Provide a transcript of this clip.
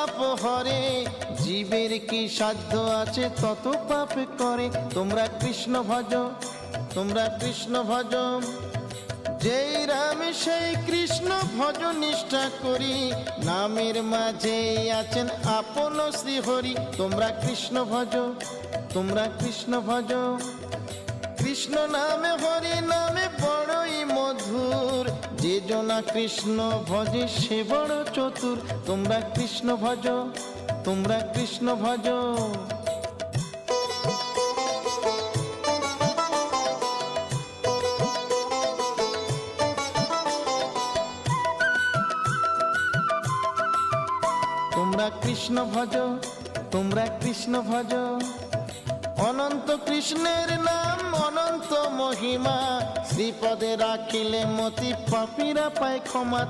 পাপ হরে, জীবের কি সাধ্য আছে তত পাপ করে। তোমরা কৃষ্ণ ভজ, তোমরা কৃষ্ণ ভজ, যেই রাম সেই কৃষ্ণ ভজ নিষ্ঠা করি, নামের মাঝে আছেন আপন শ্রীহরি। তোমরা কৃষ্ণ ভজ, তোমরা কৃষ্ণ ভজ, কৃষ্ণ নামে হরি নামে বড়ই মধুর, যে জনা কৃষ্ণ ভজে সে বড় চতুর। তোমরা কৃষ্ণ ভজ, তোমরা কৃষ্ণ ভজ। তোমরা কৃষ্ণ ভজ, তোমরা কৃষ্ণ ভজ, অনন্ত কৃষ্ণের নাম অনন্ত মহিমা, শ্রীপদে রাখিলে মতি পাপীরা পায় ক্ষমা।